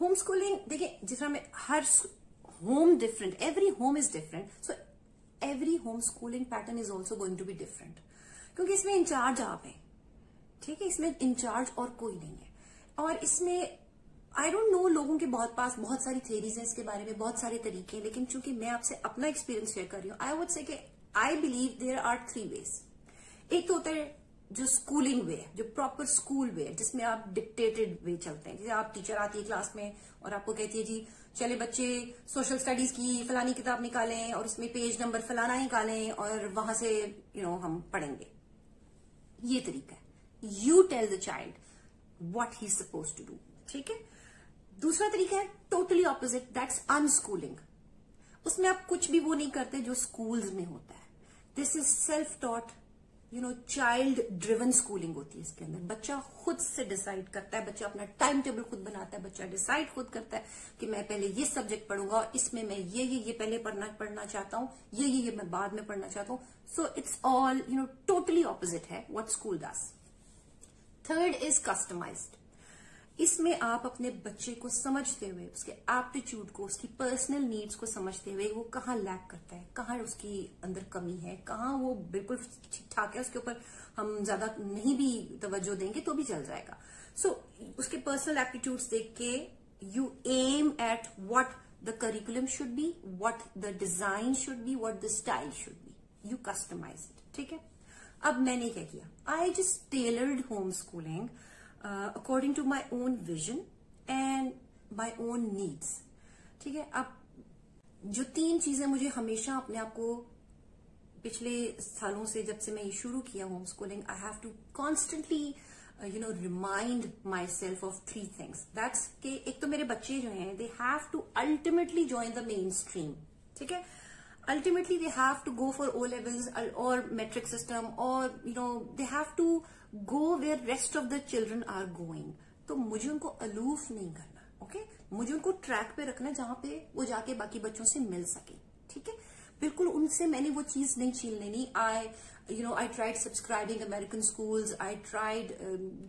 Home schooling देखिए, जिस तरह में हर home different, every home is different, so every home schooling pattern is also going to be different, क्योंकि इसमें इंचार्ज आप हैं, ठीक है, इसमें इंचार्ज और कोई नहीं है। और इसमें आई डोंट नो, लोगों के पास बहुत सारी थ्योरीज हैं इसके बारे में, बहुत सारे तरीके हैं, लेकिन चूंकि मैं आपसे अपना एक्सपीरियंस शेयर कर रही हूँ, I would say I believe there are 3 ways. एक तो होता है जो स्कूलिंग वे है, जो प्रॉपर स्कूल वे है, जिसमें आप डिक्टेटेड वे चलते हैं। जैसे आप टीचर आती है क्लास में और आपको कहती है जी चले बच्चे सोशल स्टडीज की फलानी किताब निकालें और उसमें पेज नंबर फलाना निकालें और वहां से हम पढ़ेंगे। ये तरीका है, you tell the child what he is suppose to do, ठीक है। दूसरा तरीका है टोटली ऑपोजिट, दैट्स अनस्कूलिंग। उसमें आप कुछ भी वो नहीं करते जो स्कूल्स में होता है। This is self taught, child driven schooling होती है। इसके अंदर बच्चा खुद से डिसाइड करता है, बच्चा अपना टाइम टेबल खुद बनाता है, बच्चा डिसाइड खुद करता है कि मैं पहले ये सब्जेक्ट पढ़ूंगा और इसमें मैं ये पहले पढ़ना चाहता हूँ, ये मैं बाद में पढ़ना चाहता हूँ। So it's all totally opposite है what school does. Third is customised. इसमें आप अपने बच्चे को समझते हुए, उसके एप्टीट्यूड को, उसकी पर्सनल नीड्स को समझते हुए, वो कहाँ लैक करता है, कहाँ उसकी अंदर कमी है, कहाँ वो बिल्कुल ठीक ठाक है, उसके ऊपर हम ज्यादा नहीं भी तवज्जो देंगे तो भी चल जाएगा। सो उसके पर्सनल एप्टीट्यूड्स देख के you aim at what the curriculum should be, what the design should be, what the style should be, you customise it, ठीक है। अब मैंने क्या किया, I just tailored home schooling according to my own vision and my own needs, ठीक है। अब जो 3 चीजें मुझे हमेशा अपने आप को पिछले सालों से, जब से मैं ये शुरू किया home schooling, I have to constantly remind myself of 3 things. That's के एक तो मेरे बच्चे जो हैं they have to ultimately join the mainstream, ठीक है। Ultimately, they have to go for O levels or metric system, or they have to go where rest of the children are going. तो मुझे उनको aloof नहीं करना, okay. मुझे उनको track पे रखना जहां पे वो जाके बाकी बच्चों से मिल सके, ठीक है। बिल्कुल उनसे मैंने वो चीज नहीं छीन लेनी। I tried subscribing American schools, I tried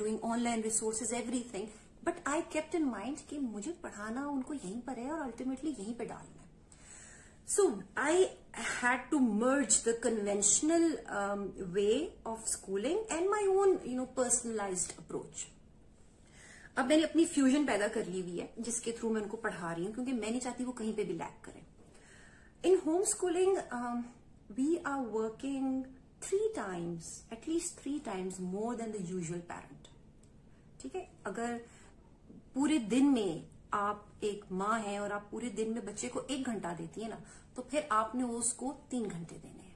doing online resources, everything, but I kept in mind कि मुझे पढ़ाना उनको यहीं पर है और अल्टीमेटली यहीं पे डालना है। So I had to merge the conventional way of schooling and my own, personalized approach. अब मैंने अपनी फ्यूजन पैदा कर ली हुई है, जिसके थ्रू मैं उनको पढ़ा रही हूँ, क्योंकि मैं नहीं चाहती वो कहीं पे भी लैक करें। In homeschooling, we are working 3 times, at least 3 times more than the usual parent. ठीक है। अगर पूरे दिन में आप एक माँ है और आप पूरे दिन में बच्चे को 1 घंटा देती है ना, तो फिर आपने उसको 3 घंटे देने हैं,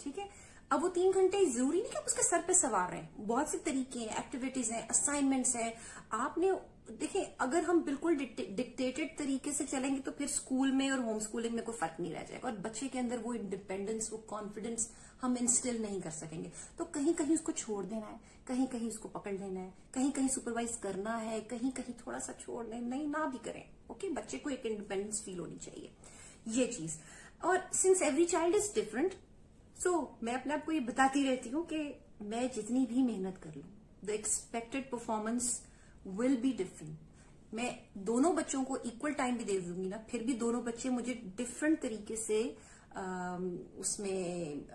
ठीक है। अब वो 3 घंटे जरूरी नहीं कि आप उसके सर पे सवार रहे हैं, बहुत से तरीके हैं, एक्टिविटीज हैं, असाइनमेंट्स हैं। आपने देखिए, अगर हम बिल्कुल डिक्टेटेड तरीके से चलेंगे तो फिर स्कूल में और होम स्कूलिंग में कोई फर्क नहीं रह जाएगा, और बच्चे के अंदर वो इंडिपेंडेंस, वो कॉन्फिडेंस हम इंस्टिल नहीं कर सकेंगे। तो कहीं कहीं उसको छोड़ देना है, कहीं कहीं उसको पकड़ लेना है, कहीं कहीं सुपरवाइज करना है, कहीं कहीं थोड़ा सा छोड़ दें, नहीं ना भी करें, ओके। बच्चे को एक इंडिपेंडेंस फील होनी चाहिए, ये चीज। और since every child is different, so मैं अपने आप को ये बताती रहती हूँ कि मैं जितनी भी मेहनत कर लूं, the expected performance will be different. मैं दोनों बच्चों को इक्वल टाइम भी दे दूंगी ना, फिर भी दोनों बच्चे मुझे डिफरेंट तरीके से उसमें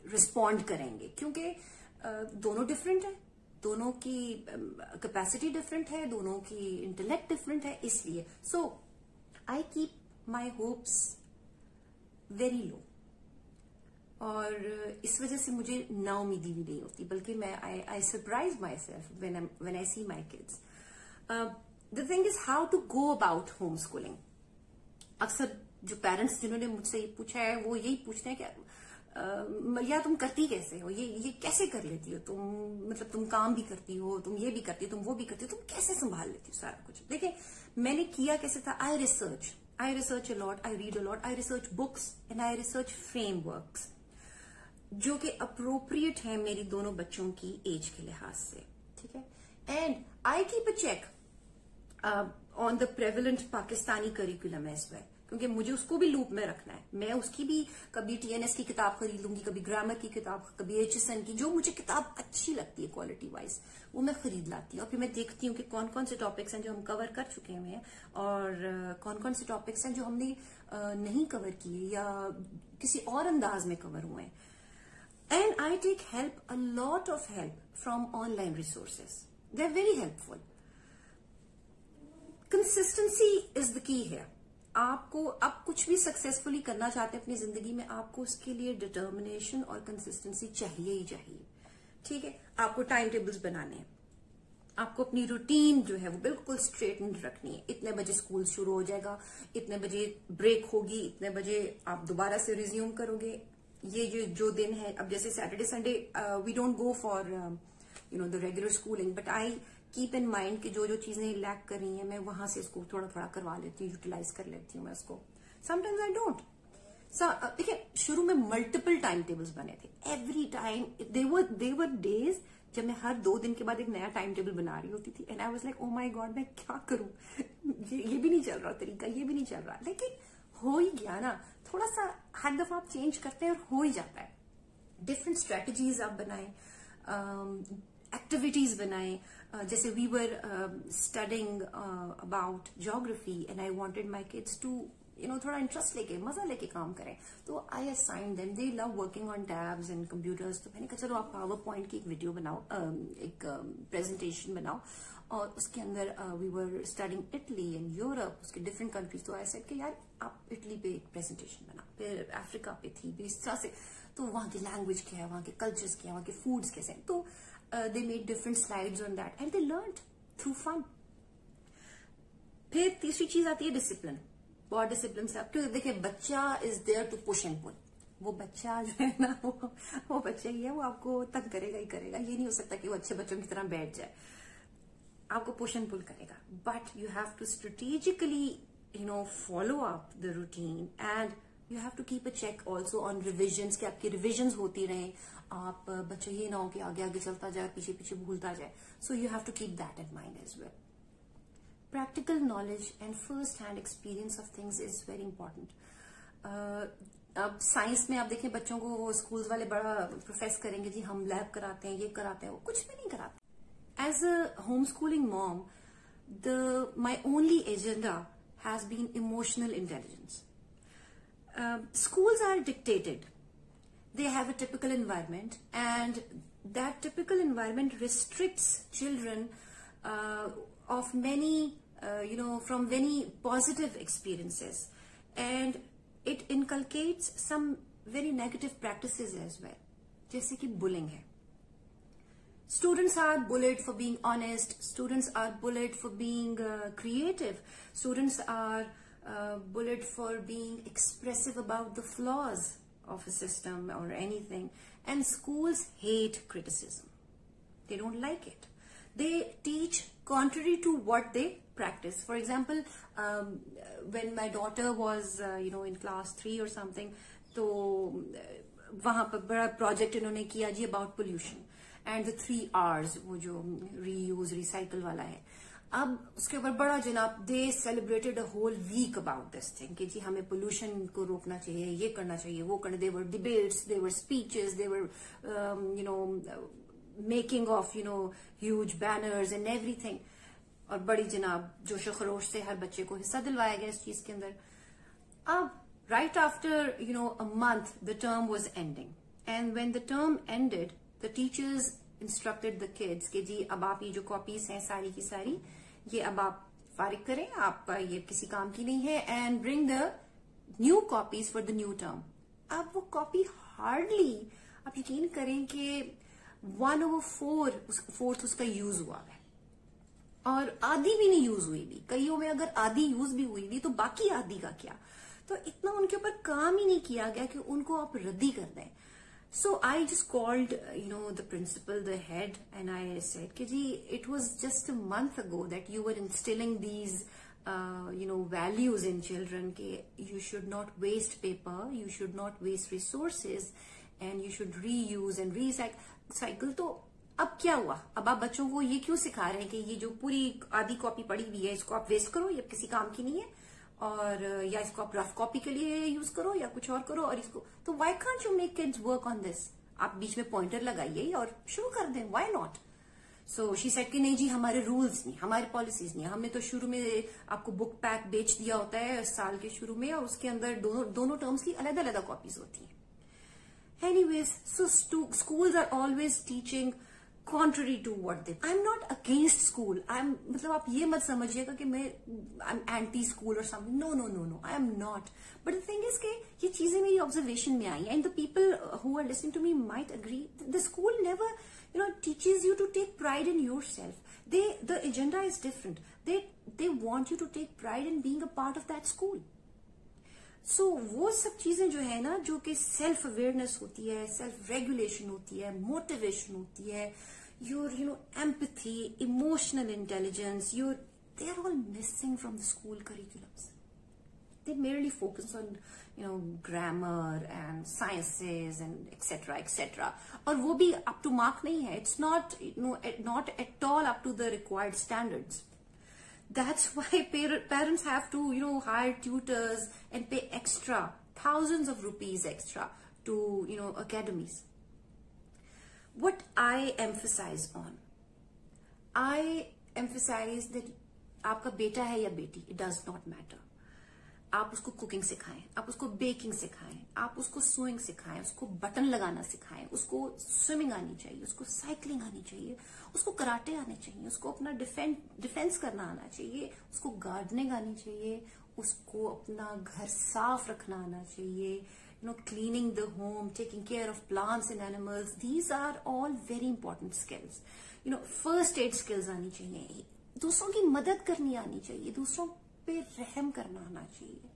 रिस्पॉन्ड करेंगे, क्योंकि दोनों डिफरेंट है, दोनों की कैपेसिटी डिफरेंट है, दोनों की इंटेलेक्ट डिफरेंट है, इसलिए so I keep my hopes very low. और इस वजह से मुझे नाउमीदी भी नहीं होती, बल्कि मैं I surprise myself when I see my kids. The thing is how to go about home schooling. अक्सर जो पेरेंट्स जिन्होंने मुझसे ये पूछा है वो यही पूछते हैं कि या तुम करती कैसे हो, ये कैसे कर लेती हो तुम, मतलब तुम काम भी करती हो, तुम ये भी करती हो, तुम वो भी करती हो, तुम कैसे संभाल लेती हो सारा कुछ। देखिए मैंने किया कैसे था, I research a lot, I read a lot, I research books and I research frameworks जो कि अप्रोप्रिएट है मेरी दोनों बच्चों की एज के लिहाज से, ठीक है। And I keep a check on the prevalent Pakistani curriculum as well, क्योंकि मुझे उसको भी लूप में रखना है। मैं उसकी भी कभी टीएनएस की किताब खरीद लूंगी, कभी ग्रामर की किताब, कभी एचएसएन की, जो मुझे किताब अच्छी लगती है क्वालिटी वाइज वो मैं खरीद लाती हूँ। और फिर मैं देखती हूँ कि कौन कौन से टॉपिक्स हैं जो हम कवर कर चुके हैं और कौन कौन से टॉपिक्स हैं जो हमने नहीं कवर किए या किसी और अंदाज में कवर हुए हैं। And I take help, a lot of help from online resources, they are very helpful. Consistency is the key है। आपको अब कुछ भी सक्सेसफुली करना चाहते हैं अपनी जिंदगी में, आपको उसके लिए डिटर्मिनेशन और कंसिस्टेंसी चाहिए ही चाहिए। ठीक है, आपको टाइम टेबल्स बनाने हैं, आपको अपनी रूटीन जो है वो बिल्कुल स्ट्रेटन रखनी है। इतने बजे स्कूल शुरू हो जाएगा, इतने बजे ब्रेक होगी, इतने बजे आप दोबारा से रिज्यूम करोगे। ये जो दिन है, अब जैसे Saturday Sunday we don't go for the regular schooling, but I keep in mind कि जो जो चीजें लैक कर रही हैं मैं वहां से इसको थोड़ा थोड़ा करवा लेती हूँ, यूटिलाइज कर लेती हूँ मैं उसको। Sometimes I don't. देखिए, शुरू में मल्टीपल टाइम टेबल्स बने थे, एवरी टाइम देवर डेज जब मैं हर 2 दिन के बाद एक नया टाइम टेबल बना रही होती थी and I was like, oh my God, मैं क्या करूं, ये भी नहीं चल रहा तरीका, ये भी नहीं चल रहा। लेकिन हो ही गया ना, थोड़ा सा हर दफा आप चेंज करते हैं और हो ही जाता है। डिफरेंट स्ट्रेटजीज आप बनाएं, एक्टिविटीज बनाएं। जैसे we were studying about geography and I wanted my kids to थोड़ा इंटरेस्ट लेके, मजा लेके काम करें, तो I assign them, they love working on tabs and computers. तो मैंने कहा चलो आप पावर पॉइंट की एक वीडियो बनाओ, एक प्रेजेंटेशन बनाओ, और उसके अंदर we were studying Italy and Europe, उसके डिफरेंट कंट्रीज। तो आई सेड कि यार आप इटली पे एक प्रेजेंटेशन बनाओ, फिर अफ्रीका पे थी, इस तरह से। तो वहां की लैंग्वेज क्या है, वहां के कल्चर्स क्या है, वहां के फूड्स कैसे हैं। तो they made different slides on that and they learned through fun. फिर तीसरी चीज आती है डिसिप्लिन। बहुत डिसिप्लिन से आप, क्योंकि देखिए बच्चा is there to push and pull. वो बच्चा जो है ना, वो बच्चा ही है, वो आपको तंग करेगा ही करेगा। ये नहीं हो सकता कि वो अच्छे बच्चों की तरह बैठ जाए, आपको पुश एंड पुल करेगा। But you have to strategically follow up the routine and you have to keep a check also on revisions, कि आपकी रिविजन्स होती रहे। आप बच्चा ये ना हो कि आगे आगे चलता जाए, पीछे पीछे भूलता जाए। So you have to keep that in mind as well. Practical knowledge and first hand experience of things is very important. अब साइंस में आप देखें बच्चों को स्कूल्स वाले बड़ा प्रोफेस करेंगे, जी हम लैब कराते हैं, ये कराते हैं, वो कुछ भी नहीं कराते। As a home schooling mom, my only agenda has been emotional intelligence. Schools are dictated. They have a typical environment, and that typical environment restricts children of many, from many positive experiences, and it inculcates some very negative practices as well, जैसे कि bullying है. Students are bullied for being honest. Students are bullied for being creative. Students are bullied for being expressive about the flaws of a system or anything. And schools hate criticism. They don't like it. They teach contrary to what they practice. For example, when my daughter was, in class 3 or something, तो वहां पर बड़ा project इन्होंने किया जी about pollution and the 3 R's, वो जो reuse, recycle वाला है। अब उसके ऊपर बड़ा जनाब, they celebrated a whole week about this thing कि जी हमें पोल्यूशन को रोकना चाहिए, ये करना चाहिए, वो करना। Their debates, their speeches, their making of huge banners and everything. और बड़ी जनाब जोशो खरोश से हर बच्चे को हिस्सा दिलवाया गया इस चीज के अंदर। अब right after a month the term was ending, and when the term ended the teachers instructed the kids कि जी अब आप ये जो कॉपीज हैं सारी की सारी, ये अब आप फारिग करें, आपका ये किसी काम की नहीं है, and bring the new copies for the new term. अब वो कॉपी हार्डली, आप यकीन करें कि 1/4 उसका यूज हुआ है, और आधी भी नहीं यूज हुई भी। कईयों में अगर आधी यूज भी हुई भी तो बाकी आधी का क्या। तो इतना उनके ऊपर काम ही नहीं किया गया कि उनको आप रद्दी कर दें। So I just called, the principal, the head, and I said, Kiji, it was just a month ago that you were instilling these, values in children. That you should not waste paper, you should not waste resources, and you should reuse and recycle. तो अब क्या हुआ? अब आप बच्चों को ये क्यों सिखा रहे हैं कि ये जो पूरी आधी कॉपी पड़ी हुई है इसको आप वेस्ट करो, ये किसी काम की नहीं है? और या इसको आप रफ कॉपी के लिए यूज करो या कुछ और करो, और इसको तो why can't you make kids work on this? आप बीच में पॉइंटर लगाइए और शुरू कर दें, why not? So she said कि नहीं जी, हमारे रूल्स नहीं, हमारी पॉलिसीज नहीं, हमने तो शुरू में आपको बुक पैक बेच दिया होता है साल के शुरू में, और उसके अंदर दोनों टर्म्स की अलग अलग कॉपीज होती हैं. Anyways, so schools are always teaching contrary to what they. I'm not against school. मतलब आप ये मत समझिएगा कि I'm anti school or something. No. I am not. But the thing is कि ये चीजें मेरी observation में आई हैं, and the people who are listening to me might agree. The school never, teaches you to take pride in yourself. The agenda is different. They want you to take pride in being a part of that school. सो वो सब चीजें जो है ना, जो कि self awareness होती है, सेल्फ रेगुलेशन होती है, मोटिवेशन होती है, your empathy, emotional intelligence, they are all missing from the school curriculums. They merely focus on grammar and sciences and etc. और वो भी up to mark नहीं है. It's not not at all up to the required standards. That's why parents have to hire tutors and pay extra, thousands of rupees extra to academies. What I emphasize that आपका बेटा है या बेटी, it does not matter. आप उसको cooking सिखाएं, आप उसको बेकिंग सिखाएं, आप उसको सुइंग सिखाएं, उसको बटन लगाना सिखाएं, उसको स्विमिंग आनी चाहिए, उसको साइकिलिंग आनी चाहिए, उसको कराटे आने चाहिए, उसको अपना डिफेंस करना आना चाहिए, उसको गार्डनिंग आनी चाहिए, उसको अपना घर साफ रखना आना चाहिए, cleaning the home, taking care of plants and animals. These are all very important skills. First aid skills आनी चाहिए, दूसरों की मदद करनी आनी चाहिए, दूसरों पे रहम करना आना चाहिए.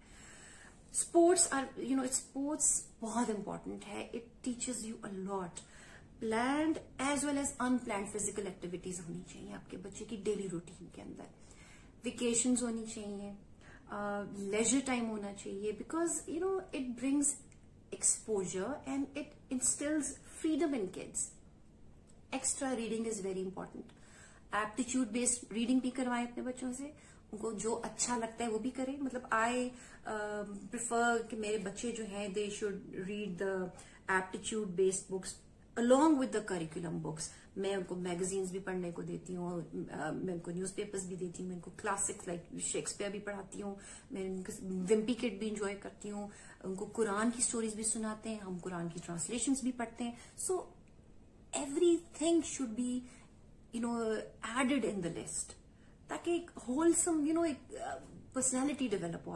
स्पोर्ट्स बहुत इंपॉर्टेंट है. It teaches you a lot. Planned as well as unplanned physical activities होनी चाहिए आपके बच्चे की डेली रूटीन के अंदर. वेकेशंस होनी चाहिए, लेजर टाइम होना चाहिए, because it brings exposure and it instils freedom in kids. Extra reading is very important. Aptitude based reading भी करवाएं अपने बच्चों से. उनको जो अच्छा लगता है वो भी करें. मतलब आई प्रिफर कि मेरे बच्चे जो हैं they should read the aptitude based books along with the curriculum books. मैं उनको मैगजीन्स भी पढ़ने को देती हूँ, मैं उनको न्यूज़पेपर्स भी देती हूँ, मैं उनको क्लासिक्स लाइक शेक्सपियर भी पढ़ाती हूँ, मैं उनको विम्पी किड भी इंजॉय करती हूँ, उनको कुरान की स्टोरीज भी सुनाते हैं, हम कुरान की ट्रांसलेशंस भी पढ़ते हैं. So everything should be added in the list, ताकि एक होलसम एक पर्सनैलिटी डेवलप हो.